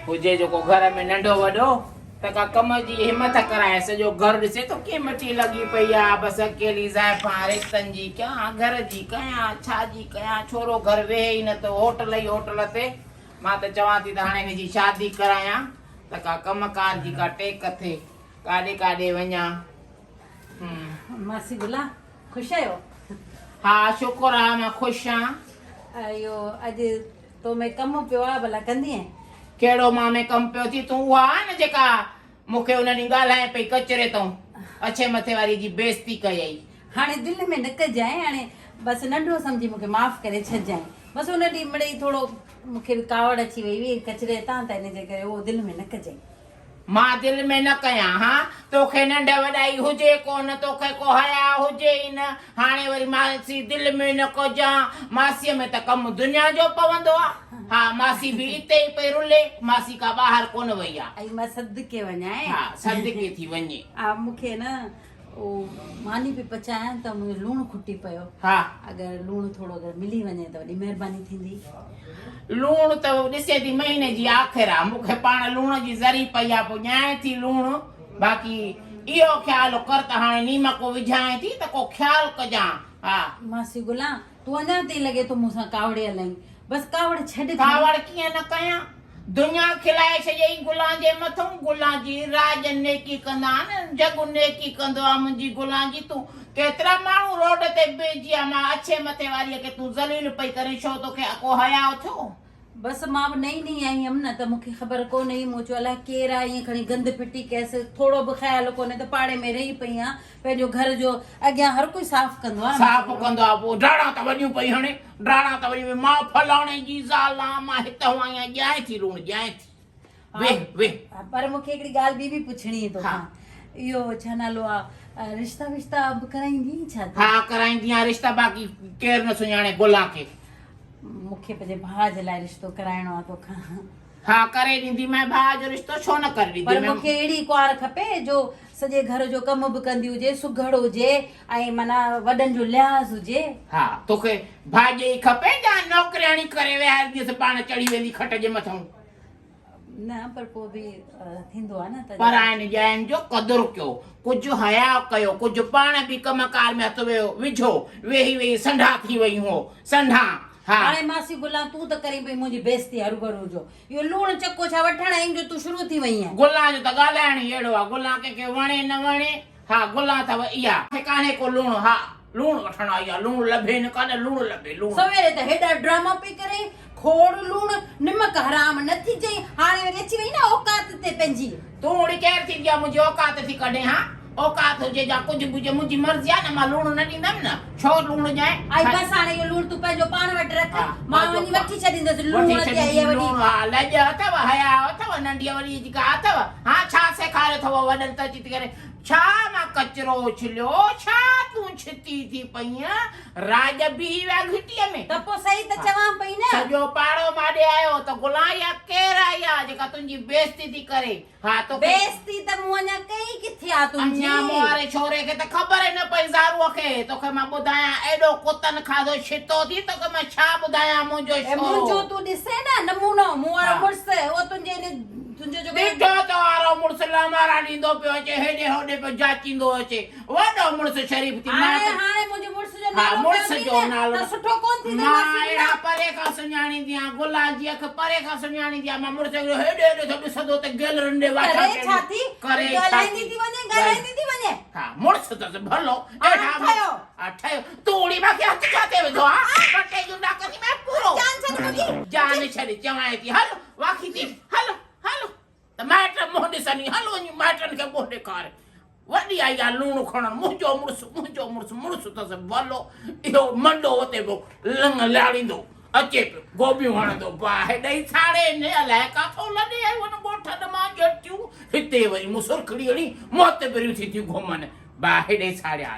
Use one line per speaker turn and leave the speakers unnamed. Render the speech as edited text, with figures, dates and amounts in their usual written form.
हुजे जेको घर में नंढो वॾो त का कम जी हिमत कराए सॼो घर ॾिसे तो कीअं मिटी लॻी पई आहे बसि अकेली ज़ाइफ़ां रिश्तनि जी कयां घर जी कयां छा जी कयां छोरो घर वेहे ई नथो होटल ई होटल ते मां त चवां थी त हाणे हिनजी शादी करायां त का कमकार जी का टेक थिए काॾे काॾे वञा।
मासी गुला ख़ुशि आहियो?
हा शुक्र आहे मां ख़ुशि आहियां।
इहो अॼु तो में कमु पियो आहे भला कंदी आहीं?
कहिड़ो मां में कमु पियो थी तूं उहा आहे न जेका मूंखे उन ॾींहुं ॻाल्हाए पई कचिरे तां अछे मथे वारी जी बेइज़ती कयई।
हाणे दिलि में न कजांइ, हाणे बसि नंढो सम्झी मूंखे माफ़ु करे छॾिजांइ। बसि हुन ॾींहुं मिड़ई थोरो मूंखे बि कावड़ अची वई हुई कचिरे तां त हिन जे करे उहो दिलि में न कजांइ।
मां दिलि में न कयां हा तोखे नंढ वॾाई हुजे कोन तोखे को हया हुजे ई न हाणे वरी मासी दिलि में न कजां मासीअ में त कमु दुनिया जो पवंदो आहे। हा मासी बि हिते ई पई रुले मासी का ॿाहिरि कोन वई आहे।
ऐं मां सदके वञां
हा सदके थी वञे।
हा मूंखे न ओ मानी पई पचायां त मुंहिंजो लूणु खुटी पियो।
हा
अगरि लूणु थोरो अगरि मिली वञे त वॾी महिरबानी थींदी।
लूणु त ॾिसे थी महीने जी आख़िर आहे मूंखे पाण लूण जी ज़री पई आहे पोइ ॼाए थी लूणु बाक़ी इहो ख़्यालु कर त हाणे नीमक विझाए थी त को ख़्यालु कजां। हा
मासी गुला तूं अञा ताईं लॻे थो मूंसां कावड़े हलाई बसि कावड़ छॾ।
कावड़ कीअं न कयां दुनिया खिलाए छॾियई गुलां जे मथां गुलां जी राज नेकी कंदा आहिनि जग नेकी कंदो आहे मुंहिंजी गुलां जी तूं केतिरा माण्हू रोड ते बेजी आहे मां अछे मथे वारीअ खे तूं ज़लील पई करे छो तोखे को हया थियो?
बसि मां बि नई नई आई हुयमि न त मूंखे ख़बर कोन हुई मूं चयो अलाए केरु आहे ईअं खणी गंद फिटी कयसि थोरो बि ख़्यालु कोन्हे त पाड़े में रही पई आहियां पंहिंजो घर जो अॻियां हर कोई साफ़ कंदो आहे
साफ़ कंदो आहे पोइ ड्राणा त वञूं पई हाणे ड्राणा त वञी मां फलाणे जी ज़ाल आहियां मां हितां आहियां ॼाए थी लूणु ॼाए थी वेह वेह।
पर मूंखे हिकिड़ी ॻाल्हि ॿी बि पुछणी आहे तोखां। इहो छा नालो आहे रिश्ता विश्ता बि कराईंदी छा?
हा कराईंदी आहियां रिश्ता बाक़ी केरु न सुञाणे गुलां खे।
मूंखे पंहिंजे भाउ जे लाइ रिश्तो कराइणो आहे तोखां।
हा करे ॾींदी मैं भाउ जो रिश्तो छो न करे ॾींदी
पर मूंखे अहिड़ी कुंवार खपे जो सॼे घर जो कमु बि कंदी हुजे सुघड़ हुजे ऐं माना वॾनि जो लिहाज़ हुजे। हा
तोखे भाॼी खपे या नौकरियाणी करे विहारंदीअसि पाण चढ़ी वेंदी खट जे मथां?
न पर पोइ बि थींदो आहे न त
पराइण ॼाइनि जो क़दुरु कयो कुझु हया कयो कुझु पाण बि कमकार में हथ विझो वेही वेही संढा थी वई हो संढा।
हाणे मासी गुलां तूं त करी पई मुंहिंजी बेइज़ती हरूभरू जो इहो लूणु चको छा वठण आई जो तूं शुरू थी वई आहे।
गुलां जो त ॻाल्हाइण ई अहिड़ो आहे गुलां कंहिंखे वणे न वणे। हा गुलां अथव इहा ठिकाणे को लूणु हा लूणु वठण आई आहे लूणु लभे न कान लूणु लभे लूणु
सवेरे त हेॾा ड्रामा पई करे खोड़ लूणु निमक हराम न थी चई हाणे वरी अची वई न औकात ते पंहिंजी।
तूं वरी केरु थींदी आहे मुंहिंजी औकात थी कढे? हा औकात हुजे या कुझु हुजे मुंहिंजी मर्ज़ी आहे न मां लूणु न ॾींदमि न छो लूणु ॼाए।
ऐं बसि हाणे इहो लूणु तूं पंहिंजो पाण वटि रख मां वञी वठी छॾींदसि लूणु ते आई आहे वॾी।
हा लॼ अथव हया अथव नंढीअ वॾी जेका अथव हा छा सेखारियो अथव वॾनि त अची करे छा मां कचिरो उछलियो छा तूं छिती थी पई राज बि विया घिटीअ में
त पोइ सही त चवां पई न
सॼो पाड़ो माॾे आयो त गुलां या केरु आई आहे जेका तुंहिंजी बेइज़ती थी करे? हा तो
बेइज़ती त मूं अञा कई किथे आहे तुंहिंजी?
अञा मूं वारे छोरे खे त ख़बर ई न पई ज़ारूअ खे तोखे मां ॿुधायां एॾो कुतन खाधो छितो थी तोखे मां छा ॿुधायां मुंहिंजो
तूं ॾिसे न नमूनो मूं वारो मुड़ुस उहो तुंहिंजो जो
ॾिठो त वारो मुड़ुस लामारा ॾींदो पियो अचे हेॾे होॾे पियो जाचींदो अचे वॾो मुड़ुस शरीफ़ थी
हाणे मुंहिंजे मुड़ुस जो नालो
मुड़ुस जो नालो
सुठो कोन थींदो
मां अहिड़ा परे खां सुञाणींदी आहियां गुलां जी अखि परे खां सुञाणींदी आहियां मां मुड़ुस जो हेॾे हेॾे त ॾिसंदो त गेल रंडे वाटा
छा थी
करे
ॻाल्हाईंदी थी वञे
हा मुड़ुस त भलो ठहियो तूं उड़ी मूंखे हथ छाते विधो आहे पटे जूं डाकंदी मैं पूरो जान छॾे चवां थी हल वाखी थी हल हल त माइट मुंहुं ॾिसणी हल वञी माइटनि खे मुंहुं ॾेखारे वॾी आई आहे लूणु खणणु मुंहिंजो मुड़ुसु मुड़ुसु अथसि भलो इहो मंडो हुते पियो लंग लाड़ींदो अचे पियो गोभियूं हणंदो बाहि ॾेई छाड़े ने अलाए काथो लॾे आयो हुन ॻोठनि मां ॼटियूं हिते वरी मूं सुरखड़ी अड़ी मोत बिरियूं थी थियूं घुमनि बाहि ॾेई छाड़िया